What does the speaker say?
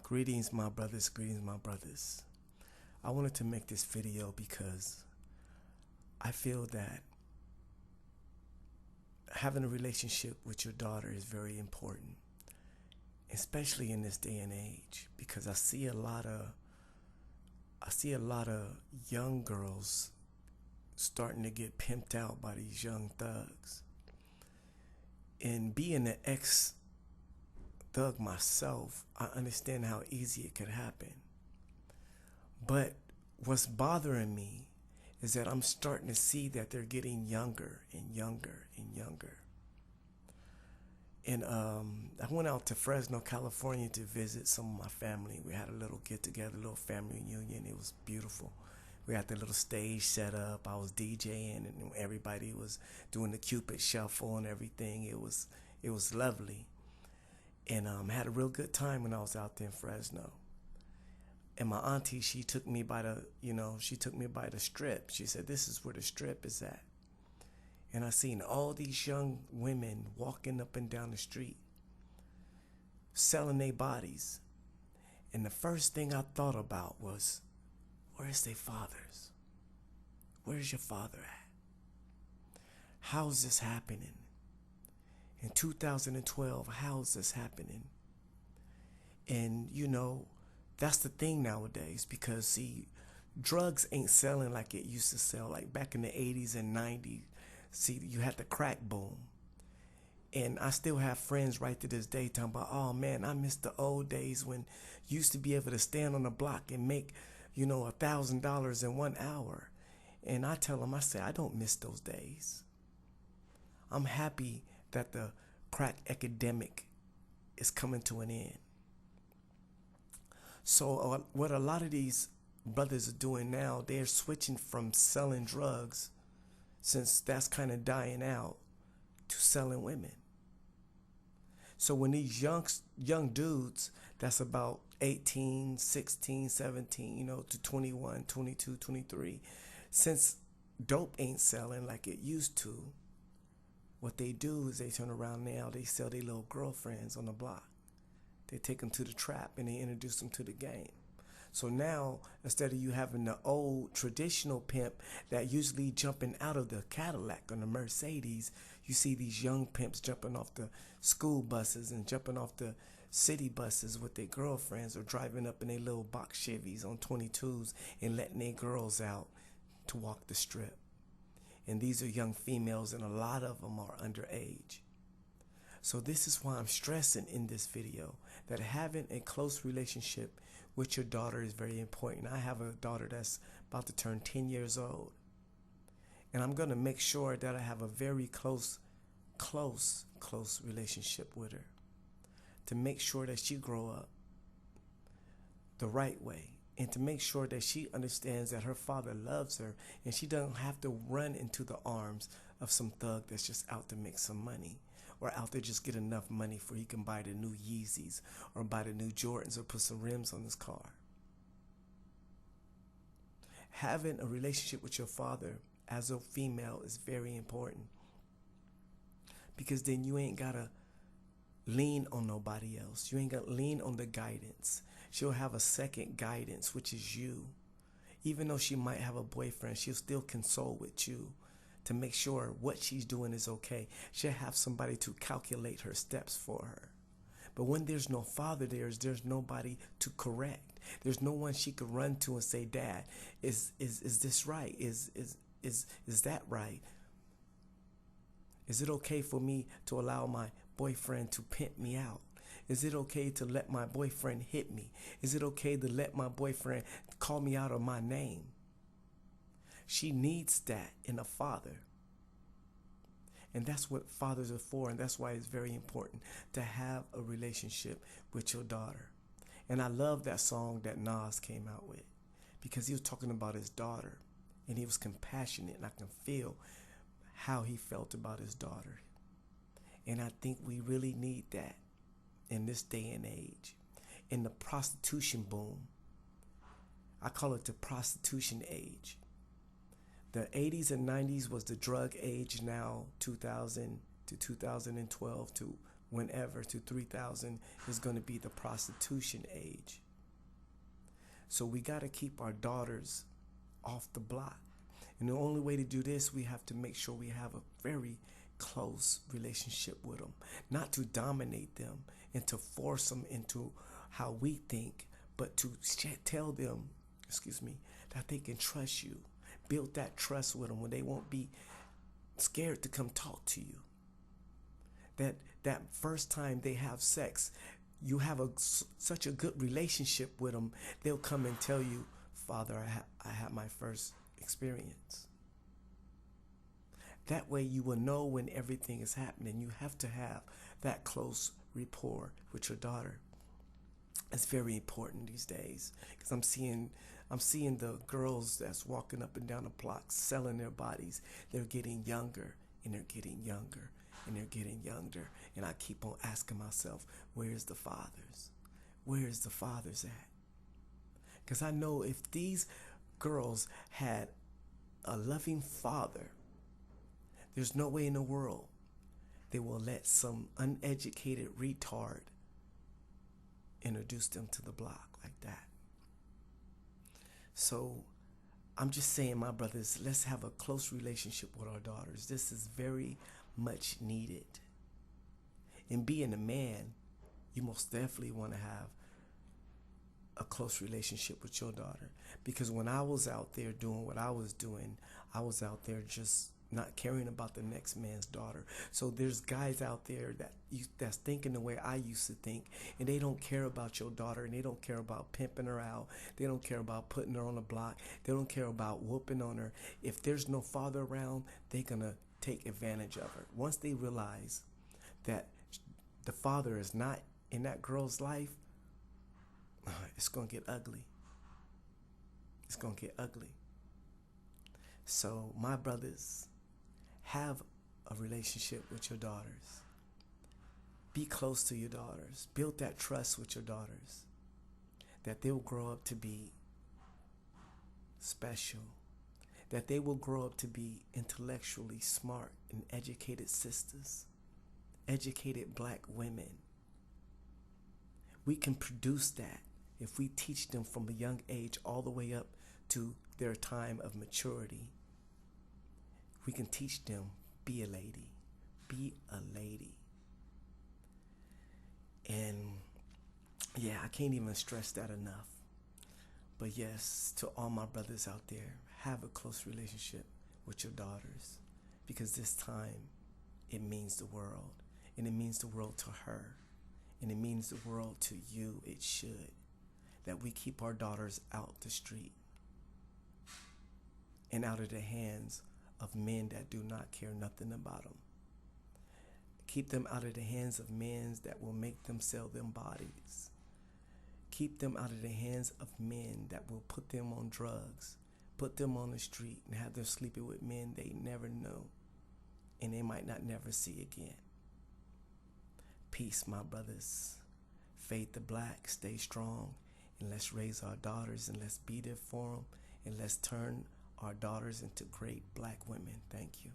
Greetings, my brothers. Greetings, my brothers. I wanted to make this video because I feel that having a relationship with your daughter is very important, especially in this day and age, because I see a lot of young girls starting to get pimped out by these young thugs. And being an ex-thug myself, I understand how easy it could happen. But what's bothering me is that I'm starting to see that they're getting younger and younger and younger. And I went out to Fresno, California to visit some of my family. We had a little get-together, a little family reunion. It was beautiful. We had the little stage set up. I was DJing, and everybody was doing the Cupid shuffle and everything. It was lovely, and had a real good time when I was out there in Fresno. And my auntie, she took me by the strip. She said, "This is where the strip is at." And I seen all these young women walking up and down the street, selling their bodies. And the first thing I thought about was, where's their fathers? Where's your father at? How's this happening? In 2012, how's this happening? And that's the thing nowadays, because see, drugs ain't selling like it used to sell, like back in the 80s and 90s. See, you had the crack boom. And I still have friends right to this day talking about, oh man, I miss the old days when you used to be able to stand on the block and make $1,000 in 1 hour. And I tell them, I say, I don't miss those days. I'm happy that the crack epidemic is coming to an end. So what a lot of these brothers are doing now, they're switching from selling drugs, since that's kind of dying out, to selling women. So when these young dudes that's about 18, 16, 17, to 21, 22, 23, since dope ain't selling like it used to, what they do is they turn around now, they sell their little girlfriends on the block. They take them to the trap and they introduce them to the game. So now, instead of you having the old traditional pimp that usually jumping out of the Cadillac or the Mercedes, you see these young pimps jumping off the school buses and jumping off the city buses with their girlfriends, or driving up in their little box Chevys on 22s and letting their girls out to walk the strip. And these are young females, and a lot of them are underage. So this is why I'm stressing in this video that having a close relationship with your daughter is very important. I have a daughter that's about to turn 10 years old. And I'm going to make sure that I have a very close relationship with her, to make sure that she grow up the right way, and to make sure that she understands that her father loves her, and she doesn't have to run into the arms of some thug that's just out to make some money, or out there just get enough money for he can buy the new Yeezys or buy the new Jordans or put some rims on his car. Having a relationship with your father as a female is very important, because then you ain't gotta lean on nobody else. You ain't gotta lean on the guidance. She'll have a second guidance, which is you. Even though she might have a boyfriend, she'll still console with you to make sure what she's doing is okay. She'll have somebody to calculate her steps for her. But when there's no father there's nobody to correct. There's no one she could run to and say, "Dad, is this right? Is that right? Is it okay for me to allow my boyfriend to pimp me out? Is it okay to let my boyfriend hit me? Is it okay to let my boyfriend call me out of my name?" She needs that in a father. And that's what fathers are for, and that's why it's very important to have a relationship with your daughter. And I love that song that Nas came out with, because he was talking about his daughter, and he was compassionate, and I can feel how he felt about his daughter. And I think we really need that in this day and age. In the prostitution boom, I call it the prostitution age. The 80s and 90s was the drug age. Now 2000 to 2012 to whenever to 3,000 is going to be the prostitution age. So we got to keep our daughters off the block. And the only way to do this, we have to make sure we have a very close relationship with them. Not to dominate them and to force them into how we think, but to tell them, that they can trust you. Build that trust with them when they won't be scared to come talk to you. That first time they have sex, you have such a good relationship with them, they'll come and tell you, Father, I had my first experience. That way you will know when everything is happening. You have to have that close rapport with your daughter. It's very important these days, because I'm seeing the girls that's walking up and down the block selling their bodies. They're getting younger and they're getting younger and they're getting younger. And I keep on asking myself, where's the fathers? Where's the fathers at? Because I know if these girls had a loving father, there's no way in the world they will let some uneducated retard introduce them to the block like that. So I'm just saying, my brothers, let's have a close relationship with our daughters. This is very much needed. And being a man, you most definitely want to have a close relationship with your daughter. Because when I was out there doing what I was doing, I was out there just not caring about the next man's daughter. So there's guys out there that's thinking the way I used to think, and they don't care about your daughter, and they don't care about pimping her out. They don't care about putting her on the block. They don't care about whooping on her. If there's no father around, they're gonna take advantage of her. Once they realize that the father is not in that girl's life, it's gonna get ugly. It's gonna get ugly. So my brothers, have a relationship with your daughters. Be close to your daughters. Build that trust with your daughters, that they'll grow up to be special, that they will grow up to be intellectually smart and educated sisters, educated black women. We can produce that if we teach them from a young age all the way up to their time of maturity. We can teach them, be a lady, be a lady. And yeah, I can't even stress that enough. But yes, to all my brothers out there, have a close relationship with your daughters, because this time it means the world, and it means the world to her, and it means the world to you. It should, that we keep our daughters out the street and out of the hands of men that do not care nothing about them. Keep them out of the hands of men that will make them sell them bodies. Keep them out of the hands of men that will put them on drugs, put them on the street, and have them sleeping with men they never know and they might not never see again. Peace, my brothers. Fade the black, stay strong, and let's raise our daughters, and let's be there for them, and let's turn our daughters into great black women. Thank you.